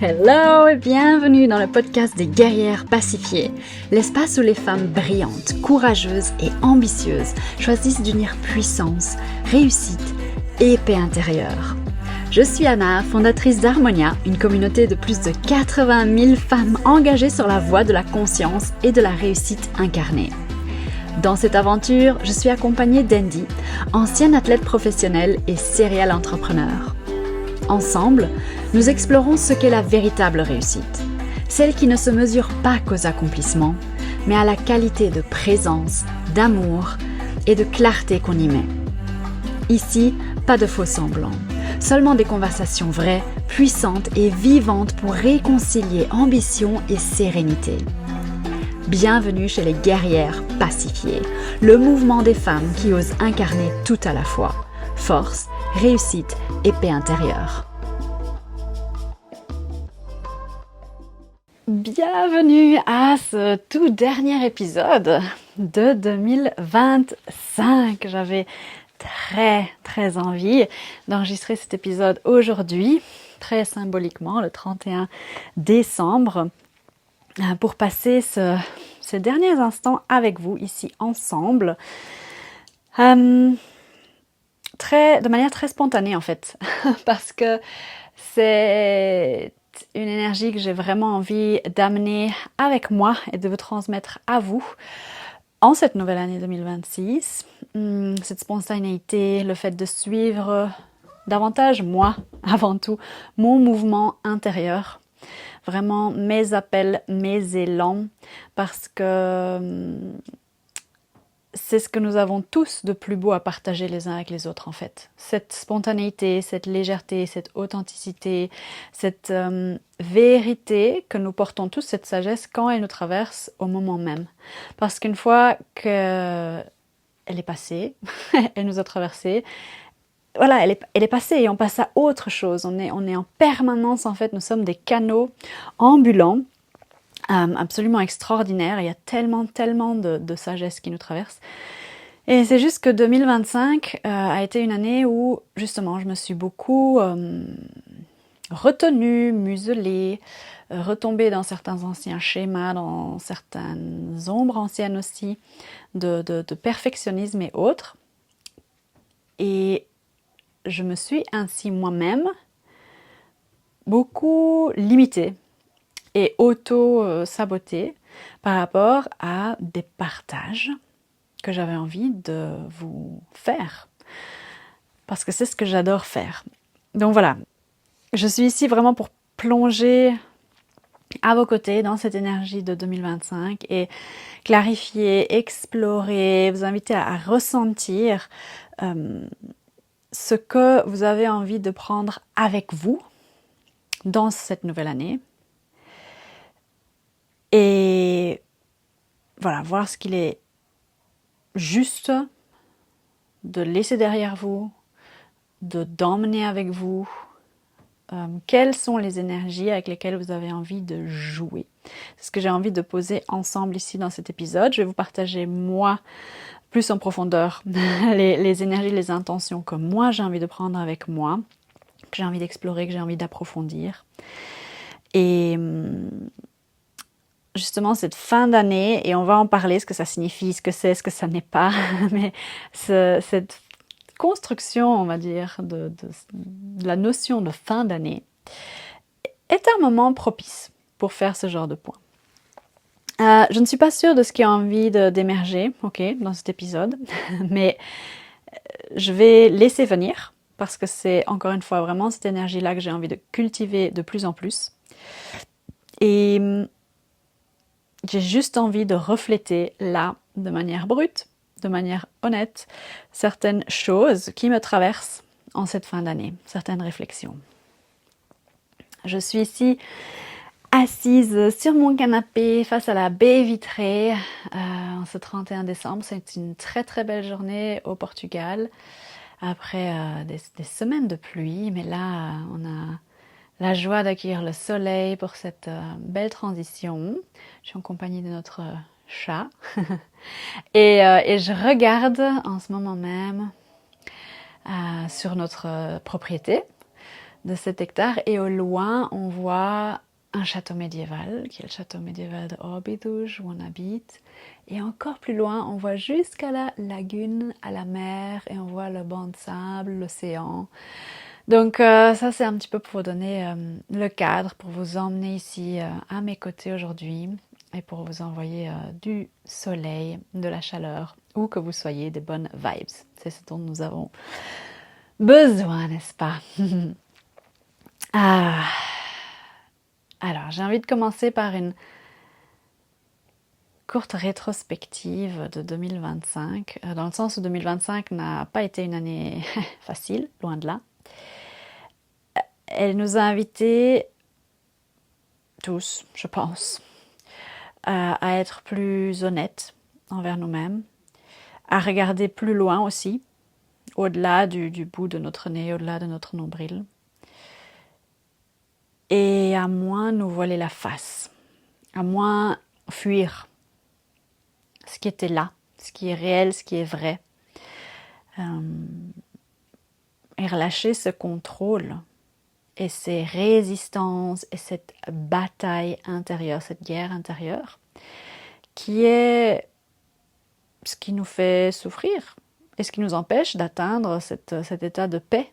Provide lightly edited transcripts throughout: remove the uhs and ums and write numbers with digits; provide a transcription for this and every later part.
Hello et bienvenue dans le podcast des guerrières pacifiées, l'espace où les femmes brillantes, courageuses et ambitieuses choisissent d'unir puissance, réussite et paix intérieure. Je suis Anna, fondatrice d'Harmonia, une communauté de plus de 80 000 femmes engagées sur la voie de la conscience et de la réussite incarnée. Dans cette aventure, je suis accompagnée d'Andy, ancienne athlète professionnelle et serial entrepreneur. Ensemble, nous explorons ce qu'est la véritable réussite, celle qui ne se mesure pas qu'aux accomplissements, mais à la qualité de présence, d'amour et de clarté qu'on y met. Ici, pas de faux semblants, seulement des conversations vraies, puissantes et vivantes pour réconcilier ambition et sérénité. Bienvenue chez les guerrières pacifiées, le mouvement des femmes qui osent incarner tout à la fois, force, réussite et paix intérieure. Bienvenue à ce tout dernier épisode de 2025. J'avais très envie d'enregistrer cet épisode aujourd'hui, très symboliquement, le 31 décembre, pour passer ces derniers instants avec vous ici ensemble. De manière très spontanée en fait, parce que c'est une énergie que j'ai vraiment envie d'amener avec moi et de vous transmettre à vous en cette nouvelle année 2026. Cette spontanéité, le fait de suivre davantage moi, avant tout, mon mouvement intérieur, vraiment mes appels, mes élans, parce que c'est ce que nous avons tous de plus beau à partager les uns avec les autres en fait. Cette spontanéité, cette légèreté, cette authenticité, cette vérité que nous portons tous, cette sagesse quand elle nous traverse au moment même. Parce qu'une fois qu'elle est passée, elle nous a traversé, voilà, elle est passée et on passe à autre chose. On est en permanence en fait, nous sommes des canaux ambulants. Absolument extraordinaire, il y a tellement de sagesse qui nous traverse. Et c'est juste que 2025 a été une année où justement je me suis beaucoup retenue, muselée, retombée dans certains anciens schémas, dans certaines ombres anciennes aussi, de perfectionnisme et autres. Et je me suis ainsi moi-même beaucoup limitée et auto-saboter par rapport à des partages que j'avais envie de vous faire. Parce que c'est ce que j'adore faire. Donc voilà, je suis ici vraiment pour plonger à vos côtés dans cette énergie de 2025 et clarifier, explorer, vous inviter à ressentir ce que vous avez envie de prendre avec vous dans cette nouvelle année. Et voilà, voir ce qu'il est juste de laisser derrière vous, d'emmener avec vous, quelles sont les énergies avec lesquelles vous avez envie de jouer. C'est ce que j'ai envie de poser ensemble ici dans cet épisode. Je vais vous partager moi, plus en profondeur, les énergies, les intentions que moi j'ai envie de prendre avec moi, que j'ai envie d'explorer, que j'ai envie d'approfondir. Et justement cette fin d'année, et on va en parler, ce que ça signifie, ce que c'est, ce que ça n'est pas, mais cette construction, on va dire, de la notion de fin d'année est un moment propice pour faire ce genre de point. Je ne suis pas sûre de ce qui a envie d'émerger, dans cet épisode, mais je vais laisser venir, parce que c'est encore une fois vraiment cette énergie-là que j'ai envie de cultiver de plus en plus. Et j'ai juste envie de refléter là, de manière brute, de manière honnête, certaines choses qui me traversent en cette fin d'année, certaines réflexions. Je suis ici assise sur mon canapé face à la baie vitrée en ce 31 décembre. C'est une très belle journée au Portugal après des semaines de pluie, mais là on a la joie d'accueillir le soleil pour cette belle transition. Je suis en compagnie de notre chat et je regarde en ce moment même sur notre propriété de cet hectare. Et au loin, on voit un château médiéval, qui est le château médiéval de Óbidos, où on habite. Et encore plus loin, on voit jusqu'à la lagune, à la mer, et on voit le banc de sable, l'océan. Donc ça, c'est un petit peu pour vous donner le cadre, pour vous emmener ici à mes côtés aujourd'hui, et pour vous envoyer du soleil, de la chaleur, ou que vous soyez des bonnes vibes. C'est ce dont nous avons besoin, n'est-ce pas? Ah. Alors, j'ai envie de commencer par une courte rétrospective de 2025, dans le sens où 2025 n'a pas été une année facile, loin de là. Elle nous a invités, tous, je pense, à être plus honnêtes envers nous-mêmes, à regarder plus loin aussi, au-delà du bout de notre nez, au-delà de notre nombril, et à moins nous voiler la face, à moins fuir ce qui était là, ce qui est réel, ce qui est vrai, et relâcher ce contrôle et ces résistances et cette bataille intérieure, cette guerre intérieure, qui est ce qui nous fait souffrir et ce qui nous empêche d'atteindre cet état de paix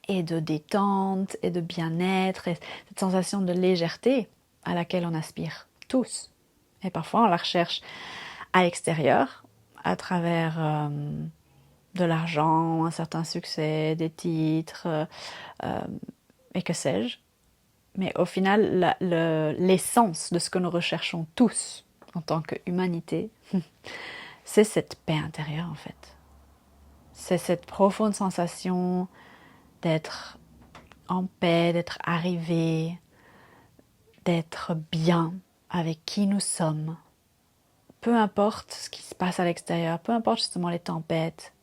et de détente et de bien-être et cette sensation de légèreté à laquelle on aspire tous. Et parfois on la recherche à l'extérieur, à travers de l'argent, un certain succès, des titres, et que sais-je. Mais au final, l'essence de ce que nous recherchons tous en tant qu'humanité, c'est cette paix intérieure en fait. C'est cette profonde sensation d'être en paix, d'être arrivé, d'être bien avec qui nous sommes. Peu importe ce qui se passe à l'extérieur, peu importe justement les tempêtes.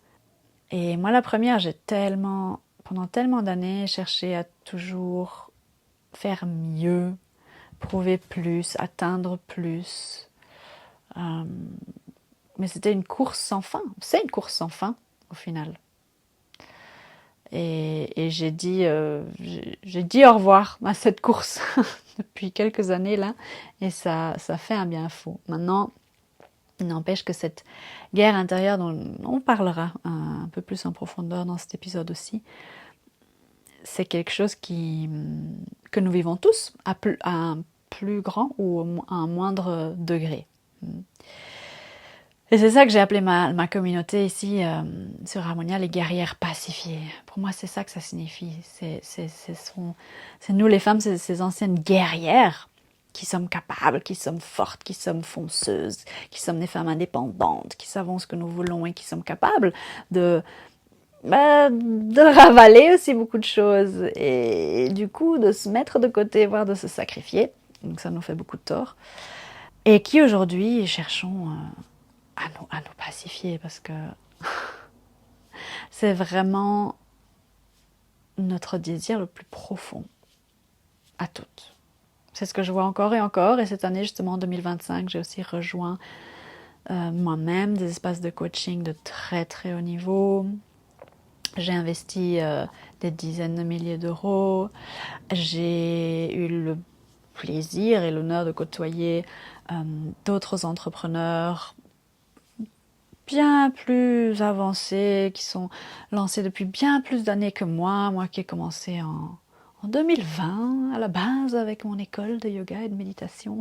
Et moi la première, pendant tellement d'années, cherché à toujours faire mieux, prouver plus, atteindre plus. Mais c'était une course sans fin. C'est une course sans fin au final. Et j'ai dit au revoir à cette course depuis quelques années là, et ça fait un bien fou. Maintenant, il n'empêche que cette guerre intérieure dont on parlera un peu plus en profondeur dans cet épisode aussi, c'est quelque chose que nous vivons tous à un plus grand ou à un moindre degré. Et c'est ça que j'ai appelé ma communauté ici sur Harmonia, les guerrières pacifiées. Pour moi, c'est ça que ça signifie. C'est nous les femmes, ces anciennes guerrières qui sommes capables, qui sommes fortes, qui sommes fonceuses, qui sommes des femmes indépendantes, qui savons ce que nous voulons et qui sommes capables de ravaler aussi beaucoup de choses et du coup de se mettre de côté, voire de se sacrifier. Donc ça nous fait beaucoup de tort. Et qui aujourd'hui cherchons à nous pacifier parce que c'est vraiment notre désir le plus profond à toutes. C'est ce que je vois encore et encore, et cette année justement en 2025 j'ai aussi rejoint moi-même des espaces de coaching de très très haut niveau. J'ai investi des dizaines de milliers d'euros, j'ai eu le plaisir et l'honneur de côtoyer d'autres entrepreneurs bien plus avancés, qui sont lancés depuis bien plus d'années que moi qui ai commencé en 2020 à la base avec mon école de yoga et de méditation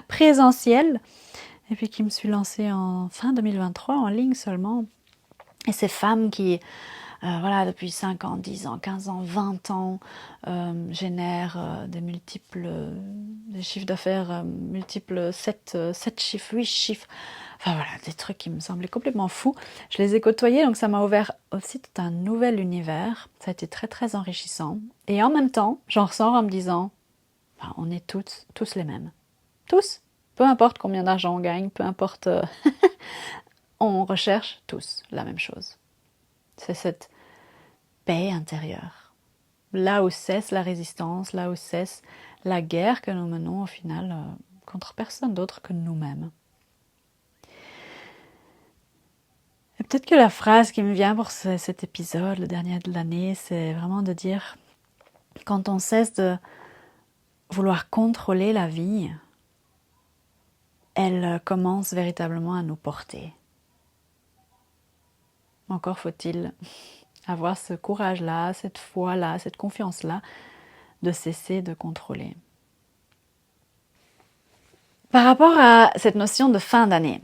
présentielle, et puis qui me suis lancée en fin 2023 en ligne seulement. Et ces femmes qui, voilà, depuis 5 ans, 10 ans, 15 ans, 20 ans, génèrent des chiffres d'affaires multiples, 7 chiffres, 8 chiffres. Enfin voilà, des trucs qui me semblaient complètement fous. Je les ai côtoyés, donc ça m'a ouvert aussi tout un nouvel univers. Ça a été très très enrichissant. Et en même temps, j'en ressors en me disant, enfin, on est tous les mêmes. Tous. Peu importe combien d'argent on gagne, peu importe... on recherche tous la même chose. C'est cette paix intérieure. Là où cesse la résistance, là où cesse la guerre que nous menons au final contre personne d'autre que nous-mêmes. Et peut-être que la phrase qui me vient pour cet épisode, le dernier de l'année, c'est vraiment de dire quand on cesse de vouloir contrôler la vie, elle commence véritablement à nous porter. Encore faut-il avoir ce courage-là, cette foi-là, cette confiance-là, de cesser de contrôler. Par rapport à cette notion de fin d'année,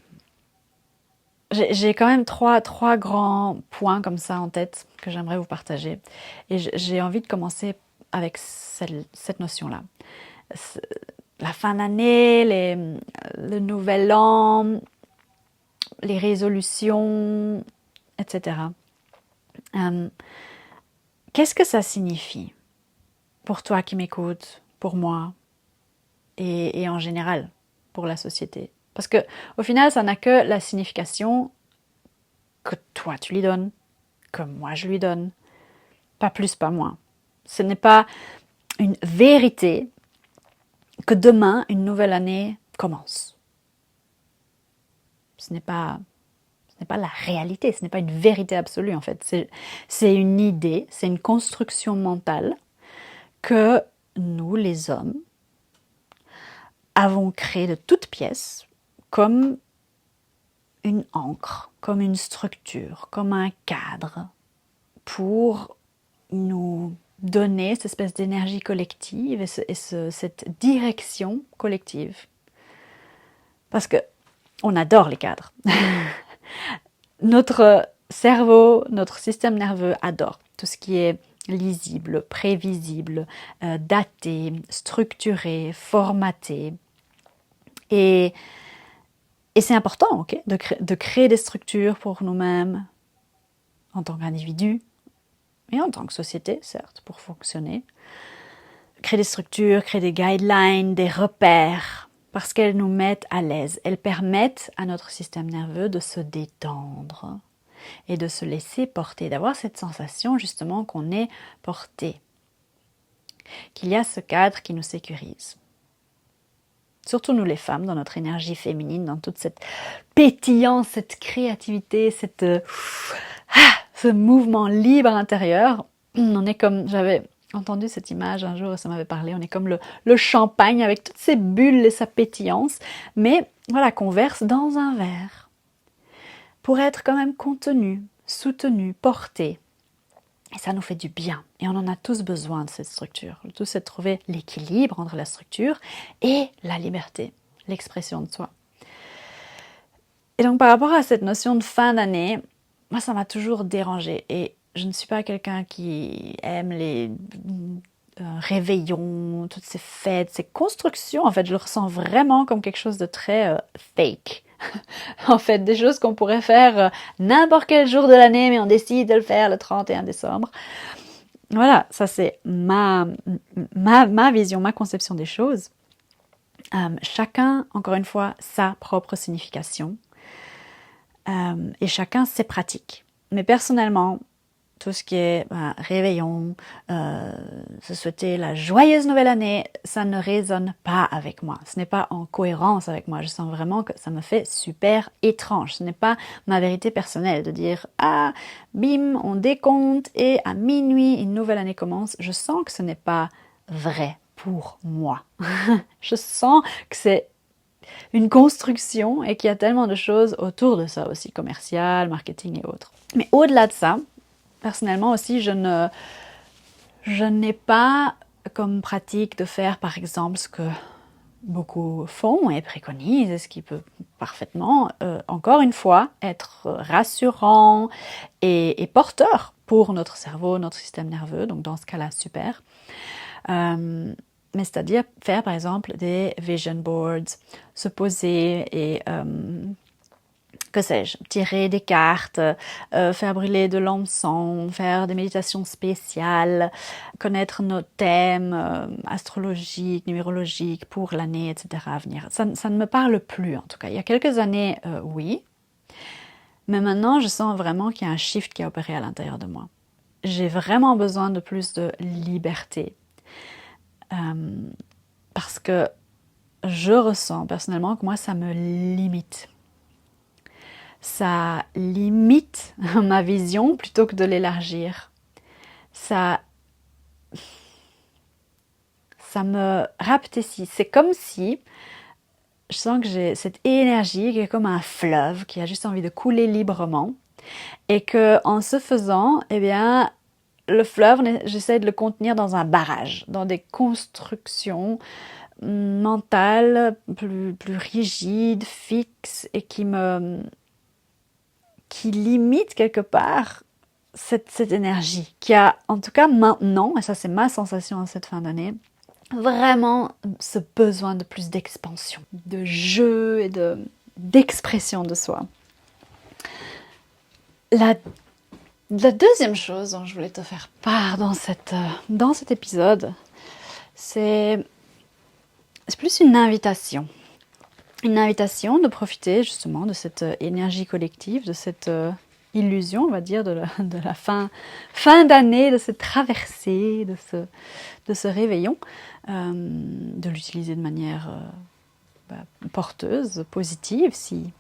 j'ai quand même trois grands points comme ça en tête que j'aimerais vous partager. Et j'ai envie de commencer avec cette notion-là. La fin d'année, le nouvel an, les résolutions, etc. Qu'est-ce que ça signifie pour toi qui m'écoutes, pour moi et en général pour la société? Parce que au final, ça n'a que la signification que toi tu lui donnes, que moi je lui donne, pas plus, pas moins. Ce n'est pas une vérité que demain une nouvelle année commence. Ce n'est pas la réalité, ce n'est pas une vérité absolue en fait. C'est une idée, c'est une construction mentale que nous, les hommes, avons créée de toutes pièces comme une encre, comme une structure, comme un cadre pour nous donner cette espèce d'énergie collective et cette direction collective. Parce que on adore les cadres. Notre cerveau, notre système nerveux adore tout ce qui est lisible, prévisible, daté, structuré, formaté. Et c'est important, ok, de créer des structures pour nous-mêmes, en tant qu'individu, et en tant que société, certes, pour fonctionner. Créer des structures, créer des guidelines, des repères, parce qu'elles nous mettent à l'aise. Elles permettent à notre système nerveux de se détendre et de se laisser porter, d'avoir cette sensation justement qu'on est porté, qu'il y a ce cadre qui nous sécurise. Surtout nous les femmes, dans notre énergie féminine, dans toute cette pétillance, cette créativité, ce mouvement libre intérieur. On est comme, j'avais entendu cette image un jour et ça m'avait parlé, on est comme le champagne avec toutes ces bulles et sa pétillance, mais voilà, qu'on verse dans un verre pour être quand même contenu, soutenu, porté. Et ça nous fait du bien. Et on en a tous besoin de cette structure. Tous c'est de trouver l'équilibre entre la structure et la liberté, l'expression de soi. Et donc par rapport à cette notion de fin d'année, moi ça m'a toujours dérangée. Et je ne suis pas quelqu'un qui aime les réveillons, toutes ces fêtes, ces constructions. En fait, je le ressens vraiment comme quelque chose de très fake. En fait, des choses qu'on pourrait faire n'importe quel jour de l'année, mais on décide de le faire le 31 décembre. Voilà, ça c'est ma vision, ma conception des choses. Chacun, encore une fois, sa propre signification. Et chacun ses pratiques. Mais personnellement, tout ce qui est réveillon, se souhaiter la joyeuse nouvelle année, ça ne résonne pas avec moi. Ce n'est pas en cohérence avec moi. Je sens vraiment que ça me fait super étrange. Ce n'est pas ma vérité personnelle de dire « Ah, bim, on décompte et à minuit, une nouvelle année commence ». Je sens que ce n'est pas vrai pour moi. Je sens que c'est une construction et qu'il y a tellement de choses autour de ça aussi, commercial, marketing et autres. Mais au-delà de ça, personnellement aussi, je n'ai pas comme pratique de faire par exemple ce que beaucoup font et préconisent, et ce qui peut parfaitement, encore une fois, être rassurant et porteur pour notre cerveau, notre système nerveux, donc dans ce cas-là, super. Mais c'est-à-dire faire par exemple des vision boards, se poser et que sais-je, tirer des cartes, faire brûler de l'encens, faire des méditations spéciales, connaître nos thèmes astrologiques, numérologiques pour l'année, etc. à venir. Ça ne me parle plus en tout cas. Il y a quelques années, oui. Mais maintenant, je sens vraiment qu'il y a un shift qui a opéré à l'intérieur de moi. J'ai vraiment besoin de plus de liberté. Parce que je ressens personnellement que moi, ça me limite. Ça limite ma vision plutôt que de l'élargir. Ça ça me rapetissait. C'est comme si je sens que j'ai cette énergie qui est comme un fleuve qui a juste envie de couler librement et que en ce faisant, eh bien, le fleuve, j'essaie de le contenir dans un barrage, dans des constructions mentales plus rigides, fixes et qui limitent quelque part cette énergie qui a, en tout cas maintenant, et ça c'est ma sensation en cette fin d'année, vraiment ce besoin de plus d'expansion, de jeu et d'expression de soi. La deuxième chose dont je voulais te faire part dans cet épisode, c'est plus une invitation. Une invitation de profiter justement de cette énergie collective, de cette illusion, on va dire, de la fin d'année, de cette traversée, de ce réveillon, de l'utiliser de manière porteuse, positive, si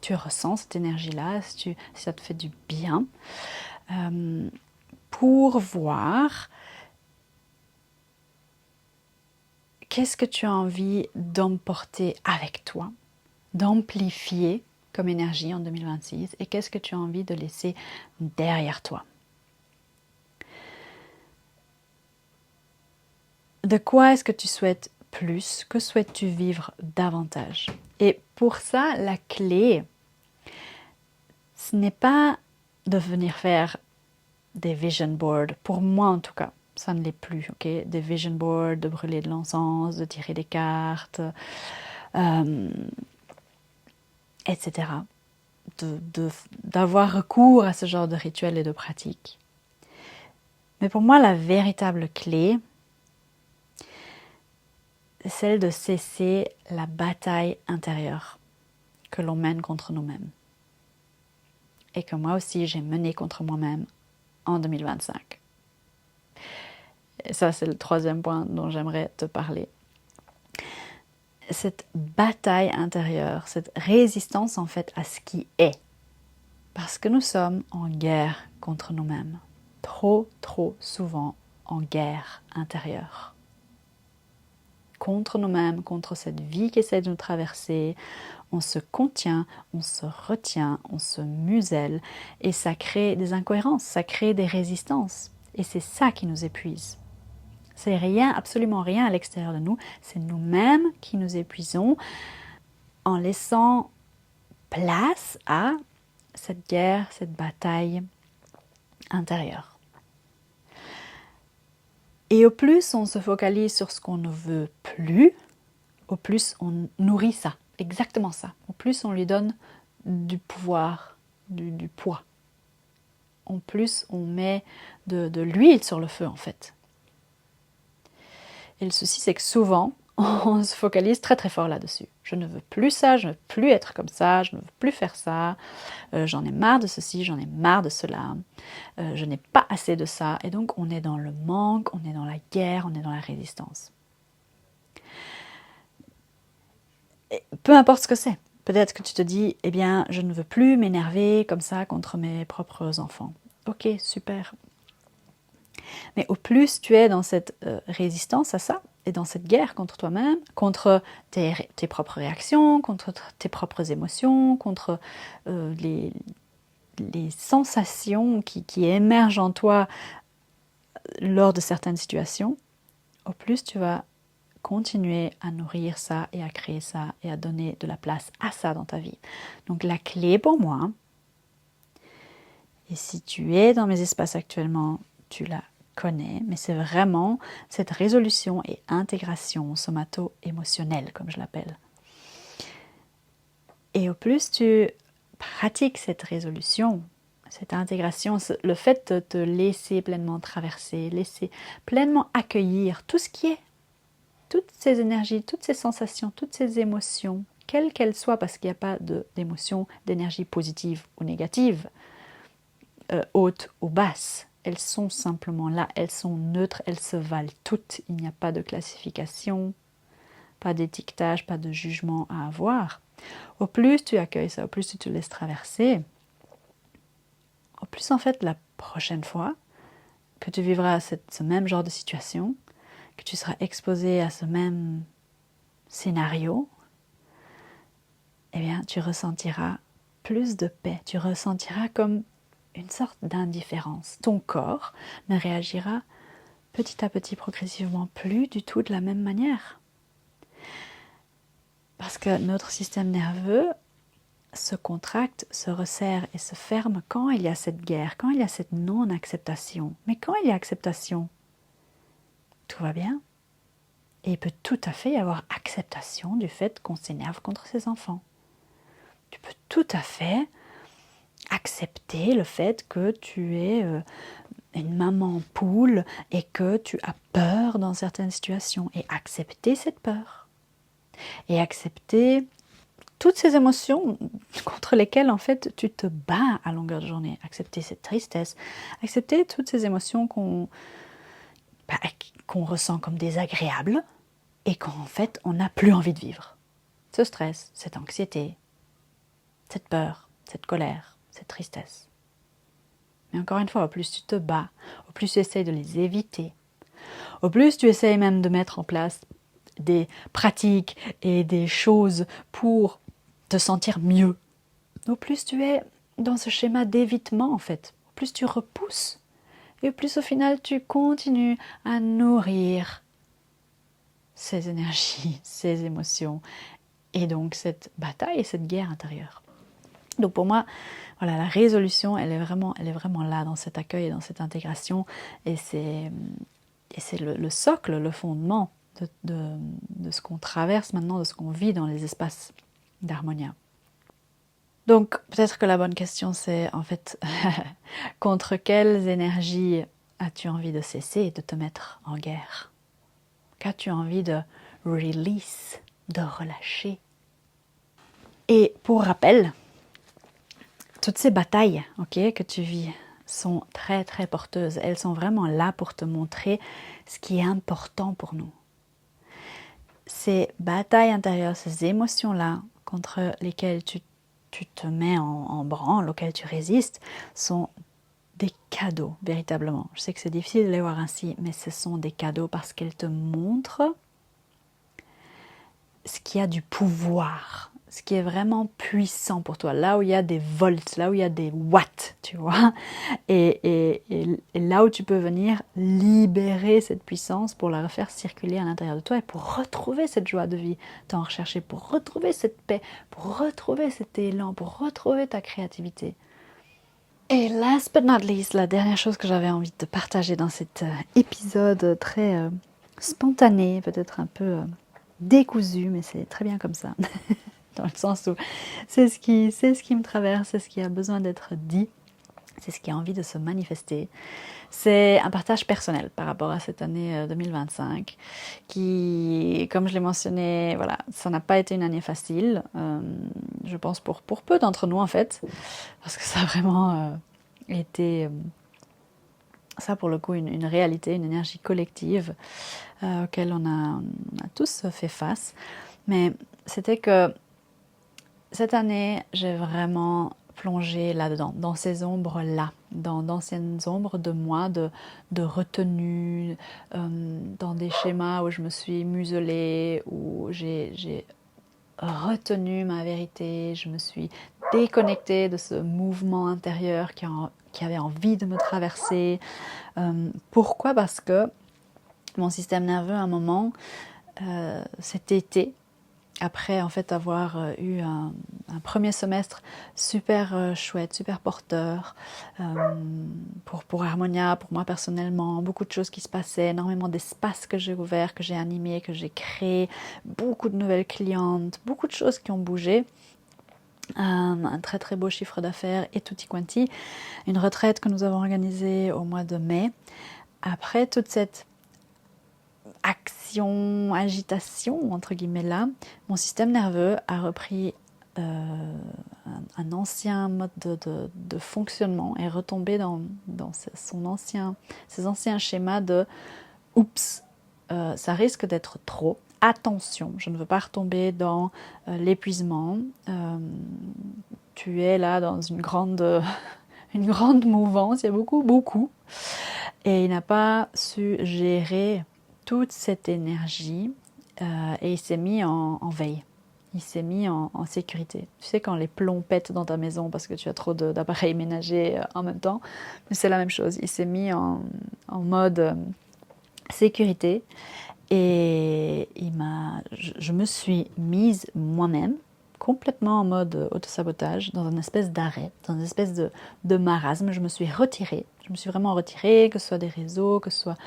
tu ressens cette énergie-là, si ça te fait du bien, pour voir qu'est-ce que tu as envie d'emporter avec toi, d'amplifier comme énergie en 2026 et qu'est-ce que tu as envie de laisser derrière toi. De quoi est-ce que tu souhaites plus? Que souhaites-tu vivre davantage? Et pour ça, la clé, ce n'est pas de venir faire des vision boards, pour moi en tout cas, ça ne l'est plus, ok? Des vision boards, de brûler de l'encens, de tirer des cartes, etc. D'avoir recours à ce genre de rituels et de pratiques. Mais pour moi, la véritable clé, c'est celle de cesser la bataille intérieure que l'on mène contre nous-mêmes. Et que moi aussi, j'ai mené contre moi-même en 2025. Et ça, c'est le troisième point dont j'aimerais te parler. Cette bataille intérieure, cette résistance en fait à ce qui est. Parce que nous sommes en guerre contre nous-mêmes. Trop souvent en guerre intérieure. Contre nous-mêmes, contre cette vie qui essaie de nous traverser. On se contient, on se retient, on se muselle et ça crée des incohérences, ça crée des résistances. Et c'est ça qui nous épuise. C'est rien, absolument rien à l'extérieur de nous, c'est nous-mêmes qui nous épuisons en laissant place à cette guerre, cette bataille intérieure. Et au plus on se focalise sur ce qu'on ne veut plus, au plus on nourrit ça, exactement ça. Au plus on lui donne du pouvoir, du poids. Au plus on met de l'huile sur le feu en fait. Et le souci c'est que souvent, on se focalise très fort là-dessus. Je ne veux plus ça, je ne veux plus être comme ça, je ne veux plus faire ça, j'en ai marre de ceci, j'en ai marre de cela, je n'ai pas assez de ça. Et donc on est dans le manque, on est dans la guerre, on est dans la résistance. Et peu importe ce que c'est. Peut-être que tu te dis, eh bien, je ne veux plus m'énerver comme ça contre mes propres enfants. Ok, super. Mais au plus tu es dans cette résistance à ça, et dans cette guerre contre toi-même, contre tes propres réactions, contre tes propres émotions, contre les sensations qui émergent en toi lors de certaines situations, au plus tu vas continuer à nourrir ça et à créer ça et à donner de la place à ça dans ta vie. Donc la clé pour moi, et si tu es dans mes espaces actuellement, tu la connais, mais c'est vraiment cette résolution et intégration somato-émotionnelle, comme je l'appelle. Et au plus tu pratiques cette résolution, cette intégration, le fait de te laisser pleinement traverser, laisser pleinement accueillir tout ce qui est, toutes ces énergies, toutes ces sensations, toutes ces émotions, quelles qu'elles soient, parce qu'il n'y a pas d'émotions, d'énergie positive ou négative, haute ou basse. Elles sont simplement là, elles sont neutres, elles se valent toutes. Il n'y a pas de classification, pas d'étiquetage, pas de jugement à avoir. Au plus tu accueilles ça, au plus tu te laisses traverser, au plus en fait la prochaine fois que tu vivras ce même genre de situation, que tu seras exposé à ce même scénario, eh bien, tu ressentiras plus de paix, tu ressentiras comme une sorte d'indifférence. Ton corps ne réagira petit à petit, progressivement, plus du tout de la même manière. Parce que notre système nerveux se contracte, se resserre et se ferme quand il y a cette guerre, quand il y a cette non-acceptation. Mais quand il y a acceptation, tout va bien. Et il peut tout à fait y avoir acceptation du fait qu'on s'énerve contre ses enfants. Tu peux tout à fait accepter le fait que tu es une maman poule et que tu as peur dans certaines situations. Et accepter cette peur. Et accepter toutes ces émotions contre lesquelles en fait tu te bats à longueur de journée. Accepter cette tristesse, accepter toutes ces émotions qu'on ressent comme désagréables et qu'en fait on n'a plus envie de vivre. Ce stress, cette anxiété, cette peur, cette colère, cette tristesse. Mais encore une fois, au plus tu te bats, au plus tu essayes de les éviter, au plus tu essayes même de mettre en place des pratiques et des choses pour te sentir mieux, au plus tu es dans ce schéma d'évitement en fait, au plus tu repousses et au plus au final tu continues à nourrir ces énergies, ces émotions et donc cette bataille et cette guerre intérieure. Donc pour moi, voilà, la résolution, elle est vraiment là dans cet accueil et dans cette intégration et c'est le socle, le fondement de ce qu'on traverse maintenant, de ce qu'on vit dans les espaces d'Harmonia. Donc peut-être que la bonne question c'est en fait contre quelles énergies as-tu envie de cesser et de te mettre en guerre? Qu'as-tu envie de release, de relâcher? Et pour rappel, toutes ces batailles que tu vis sont très très porteuses. Elles sont vraiment là pour te montrer ce qui est important pour nous. Ces batailles intérieures, ces émotions-là contre lesquelles tu te mets en branle, auxquelles tu résistes, sont des cadeaux, véritablement. Je sais que c'est difficile de les voir ainsi, mais ce sont des cadeaux parce qu'elles te montrent ce qui a du pouvoir, ce qui est vraiment puissant pour toi, là où il y a des volts, là où il y a des watts, tu vois, et là où tu peux venir libérer cette puissance pour la refaire circuler à l'intérieur de toi et pour retrouver cette joie de vie tant recherchée, pour retrouver cette paix, pour retrouver cet élan, pour retrouver ta créativité. Et last but not least, la dernière chose que j'avais envie de partager dans cet épisode très spontané, peut-être un peu décousu, mais c'est très bien comme ça, dans le sens où c'est ce qui me traverse, c'est ce qui a besoin d'être dit, c'est ce qui a envie de se manifester. C'est un partage personnel par rapport à cette année 2025 qui, comme je l'ai mentionné, voilà, ça n'a pas été une année facile, je pense pour peu d'entre nous en fait, parce que ça a vraiment été, ça pour le coup, une réalité, une énergie collective auquel on a tous fait face. Mais c'était que cette année, j'ai vraiment plongé là-dedans, dans ces ombres-là, dans d'anciennes ombres de moi, de retenue, dans des schémas où je me suis muselée, où j'ai retenu ma vérité, je me suis déconnectée de ce mouvement intérieur qui avait envie de me traverser. Pourquoi? Parce que mon système nerveux, à un moment, cet été, après en fait avoir eu un premier semestre super chouette, super porteur pour Harmonia, pour moi personnellement, beaucoup de choses qui se passaient, énormément d'espaces que j'ai ouverts, que j'ai animés, que j'ai créés, beaucoup de nouvelles clientes, beaucoup de choses qui ont bougé. Un très très beau chiffre d'affaires et tutti quanti, une retraite que nous avons organisée au mois de mai. Après toute cette action, agitation, entre guillemets là, mon système nerveux a repris un ancien mode de fonctionnement et retombé dans ses anciens schémas de « oups, ça risque d'être trop, attention, je ne veux pas retomber dans l'épuisement, tu es là dans une grande mouvance, il y a beaucoup, et il n'a pas su gérer toute cette énergie et il s'est mis en veille. Il s'est mis en sécurité. Tu sais, quand les plombs pètent dans ta maison parce que tu as trop d'appareils ménagers en même temps, c'est la même chose. Il s'est mis en mode sécurité et je me suis mise moi-même complètement en mode autosabotage, dans une espèce d'arrêt, dans une espèce de marasme. Je me suis retirée. Je me suis vraiment retirée, que ce soit des réseaux, que ce soit...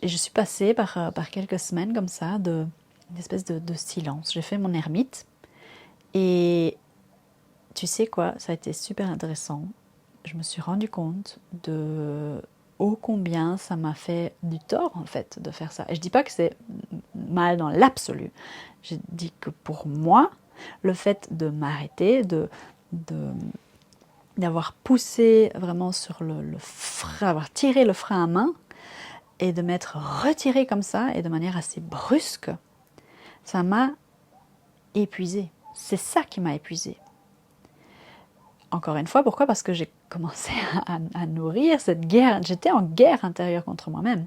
Et je suis passée par quelques semaines comme ça, une espèce de silence. J'ai fait mon ermite. Et tu sais quoi, ça a été super intéressant. Je me suis rendu compte de ô combien ça m'a fait du tort en fait de faire ça. Et je dis pas que c'est mal dans l'absolu. Je dis que pour moi, le fait de m'arrêter, d'avoir poussé vraiment sur le frein, avoir tiré le frein à main et de m'être retiré comme ça et de manière assez brusque, ça m'a épuisée. C'est ça qui m'a épuisée. Encore une fois, pourquoi? Parce que j'ai commencé à nourrir cette guerre. J'étais en guerre intérieure contre moi-même.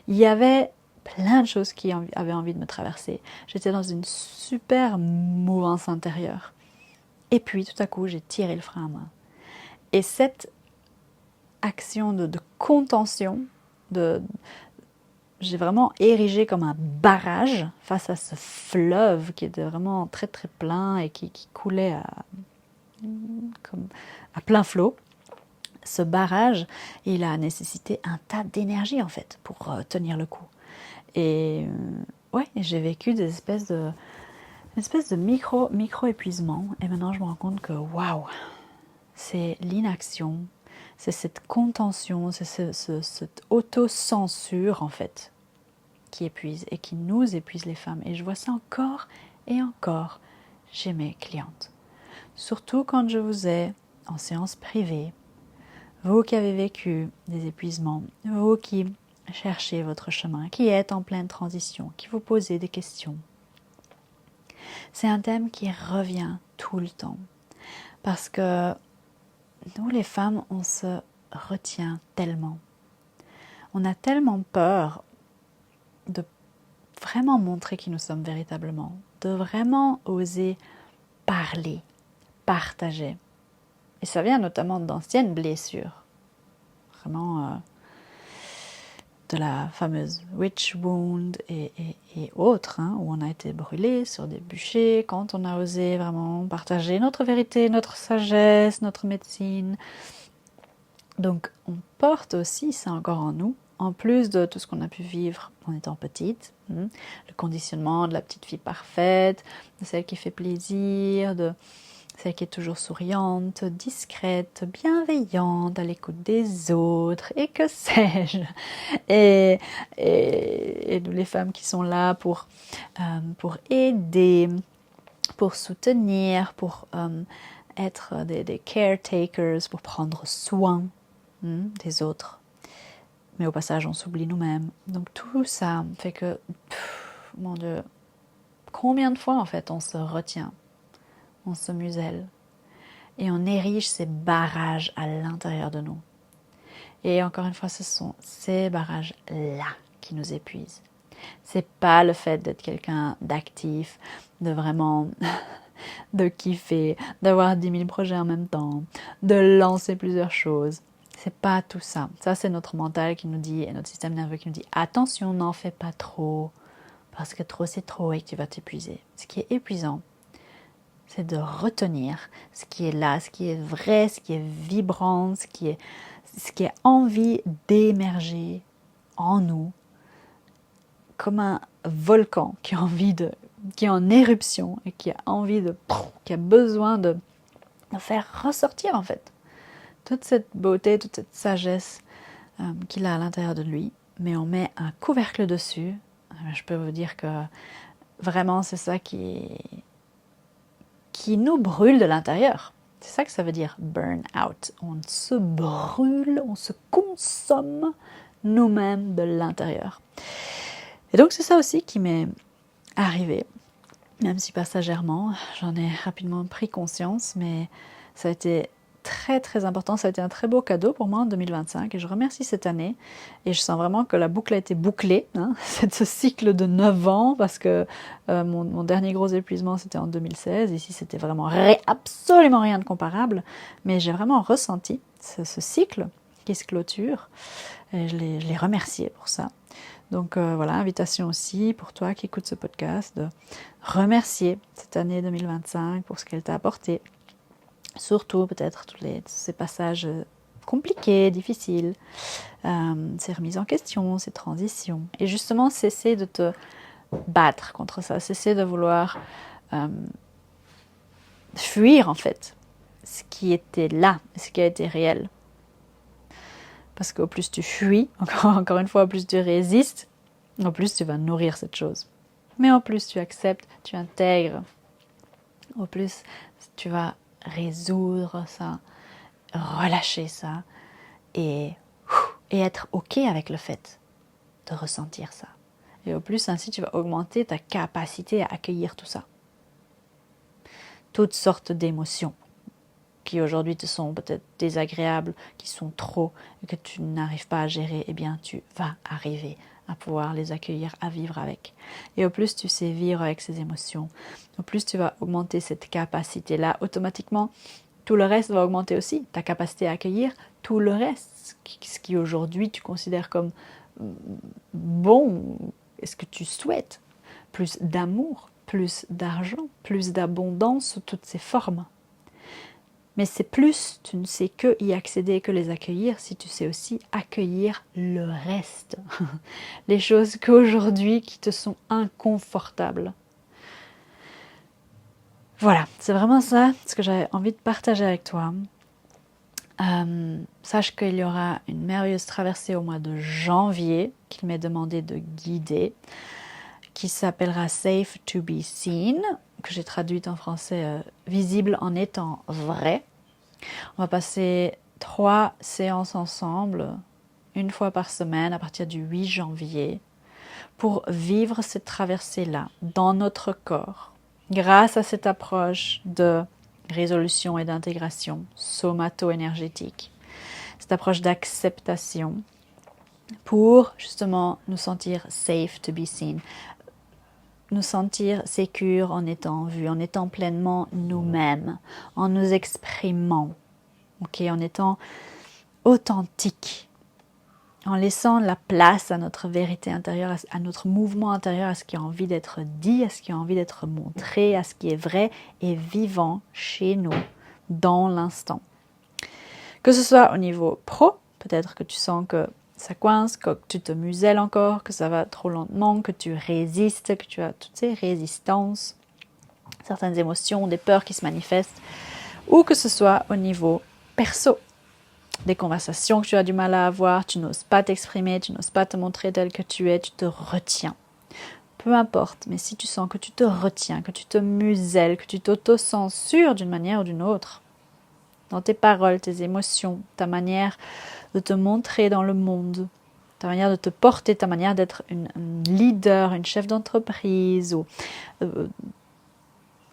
Il y avait plein de choses qui avaient envie de me traverser. J'étais dans une super mouvance intérieure. Et puis, tout à coup, j'ai tiré le frein à main. Et cette action de contention, j'ai vraiment érigé comme un barrage face à ce fleuve qui était vraiment très très plein et qui coulait à plein flot. Ce barrage, il a nécessité un tas d'énergie en fait pour tenir le coup. Et ouais, j'ai vécu des espèces de micro-épuisement. Et maintenant, je me rends compte que waouh, c'est l'inaction, c'est cette contention, c'est cette autocensure en fait qui épuise et qui nous épuise les femmes. Et je vois ça encore et encore chez mes clientes. Surtout quand je vous ai en séance privée, vous qui avez vécu des épuisements, vous qui cherchez votre chemin, qui êtes en pleine transition, qui vous posez des questions. C'est un thème qui revient tout le temps. Parce que nous, les femmes, on se retient tellement. On a tellement peur de vraiment montrer qui nous sommes véritablement, de vraiment oser parler, partager. Et ça vient notamment d'anciennes blessures. Vraiment de la fameuse witch wound et autres, hein, où on a été brûlé sur des bûchers, quand on a osé vraiment partager notre vérité, notre sagesse, notre médecine. Donc on porte aussi ça encore en nous, en plus de tout ce qu'on a pu vivre en étant petite, le conditionnement de la petite fille parfaite, de celle qui fait plaisir, de celle qui est toujours souriante, discrète, bienveillante, à l'écoute des autres, et que sais-je. Et nous, les femmes qui sont là pour aider, pour soutenir, pour être des caretakers, pour prendre soin des autres. Mais au passage, on s'oublie nous-mêmes. Donc tout ça fait que, mon Dieu, combien de fois en fait on se retient, on se muselle et on érige ces barrages à l'intérieur de nous. Et encore une fois, ce sont ces barrages-là qui nous épuisent. C'est pas le fait d'être quelqu'un d'actif, de vraiment de kiffer, d'avoir 10 000 projets en même temps, de lancer plusieurs choses. C'est pas tout ça. Ça, c'est notre mental qui nous dit, et notre système nerveux qui nous dit, attention, n'en fais pas trop, parce que trop c'est trop et que tu vas t'épuiser. Ce qui est épuisant, c'est de retenir ce qui est là, ce qui est vrai, ce qui est vibrant, ce qui a envie d'émerger en nous, comme un volcan qui est en éruption et qui a besoin de faire ressortir en fait toute cette beauté, toute cette sagesse qu'il a à l'intérieur de lui, mais on met un couvercle dessus. Je peux vous dire que vraiment c'est ça qui nous brûle de l'intérieur. C'est ça que ça veut dire burn out. On se brûle, on se consomme nous-mêmes de l'intérieur. Et donc c'est ça aussi qui m'est arrivé, même si passagèrement, j'en ai rapidement pris conscience, mais ça a été très très important. Ça a été un très beau cadeau pour moi en 2025 et je remercie cette année. Et je sens vraiment que la boucle a été bouclée. C'est ce cycle de 9 ans parce que mon dernier gros épuisement c'était en 2016. Ici c'était vraiment absolument rien de comparable. Mais j'ai vraiment ressenti ce cycle qui se clôture. Et je l'ai remercié pour ça. Donc voilà, invitation aussi pour toi qui écoutes ce podcast de remercier cette année 2025 pour ce qu'elle t'a apporté. Surtout peut-être tous ces passages compliqués, difficiles, ces remises en question, ces transitions. Et justement, cesser de te battre contre ça, cesser de vouloir fuir en fait ce qui était là, ce qui a été réel. Parce qu'au plus tu fuis, encore une fois, au plus tu résistes, au plus tu vas nourrir cette chose. Mais au plus tu acceptes, tu intègres, au plus tu vas résoudre ça, relâcher ça et être OK avec le fait de ressentir ça. Et au plus, ainsi, tu vas augmenter ta capacité à accueillir tout ça. Toutes sortes d'émotions qui aujourd'hui te sont peut-être désagréables, qui sont trop et que tu n'arrives pas à gérer, eh bien, tu vas arriver à pouvoir les accueillir, à vivre avec. Et au plus tu sais vivre avec ces émotions, au plus tu vas augmenter cette capacité-là, automatiquement, tout le reste va augmenter aussi. Ta capacité à accueillir tout le reste, ce qui aujourd'hui tu considères comme bon, est-ce que tu souhaites plus d'amour, plus d'argent, plus d'abondance sous toutes ses formes. Mais c'est plus, tu ne sais que y accéder, que les accueillir, si tu sais aussi accueillir le reste. Les choses qu'aujourd'hui qui te sont inconfortables. Voilà, c'est vraiment ça ce que j'avais envie de partager avec toi. Sache qu'il y aura une merveilleuse traversée au mois de janvier qu'il m'est demandé de guider, qui s'appellera Safe to be Seen, que j'ai traduite en français visible en étant vrai. On va passer 3 séances ensemble, une fois par semaine à partir du 8 janvier, pour vivre cette traversée-là dans notre corps, grâce à cette approche de résolution et d'intégration somato-énergétique, cette approche d'acceptation pour justement nous sentir safe to be seen, nous sentir sécures en étant vus, en étant pleinement nous-mêmes, en nous exprimant, en étant authentiques, en laissant la place à notre vérité intérieure, à notre mouvement intérieur, à ce qui a envie d'être dit, à ce qui a envie d'être montré, à ce qui est vrai et vivant chez nous, dans l'instant. Que ce soit au niveau pro, peut-être que tu sens que ça coince, que tu te muselles encore, que ça va trop lentement, que tu résistes, que tu as toutes ces résistances, certaines émotions, des peurs qui se manifestent, ou que ce soit au niveau perso, des conversations que tu as du mal à avoir, tu n'oses pas t'exprimer, tu n'oses pas te montrer tel que tu es, tu te retiens. Peu importe, mais si tu sens que tu te retiens, que tu te muselles, que tu t'auto-censures d'une manière ou d'une autre, dans tes paroles, tes émotions, ta manière de te montrer dans le monde, ta manière de te porter, ta manière d'être une leader, une chef d'entreprise, ou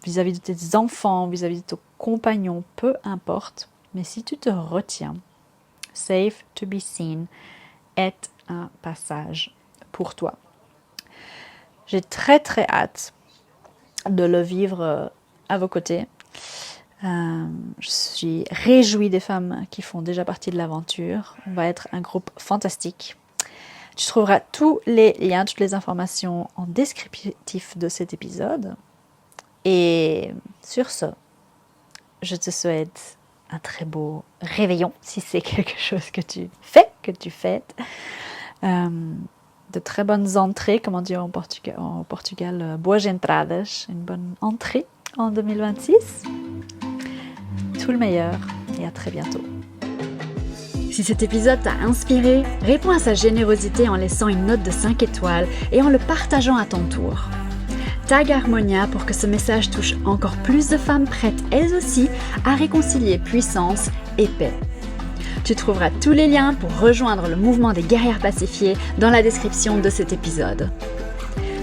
vis-à-vis de tes enfants, vis-à-vis de ton compagnon, peu importe. Mais si tu te retiens, safe to be seen est un passage pour toi. J'ai très très hâte de le vivre à vos côtés. Je suis réjouie des femmes qui font déjà partie de l'aventure. On va être un groupe fantastique. Tu trouveras tous les liens, toutes les informations en descriptif de cet épisode. Et sur ce, je te souhaite un très beau réveillon, si c'est quelque chose que tu fais, que tu fêtes. De très bonnes entrées, comme on dit en Portugal, boas entradas, une bonne entrée en 2026. Tout le meilleur et à très bientôt. Si cet épisode t'a inspiré, réponds à sa générosité en laissant une note de 5 étoiles et en le partageant à ton tour. Tag Harmonia pour que ce message touche encore plus de femmes prêtes elles aussi à réconcilier puissance et paix. Tu trouveras tous les liens pour rejoindre le mouvement des guerrières pacifiées dans la description de cet épisode.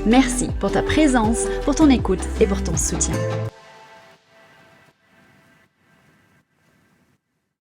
Merci pour ta présence, pour ton écoute et pour ton soutien.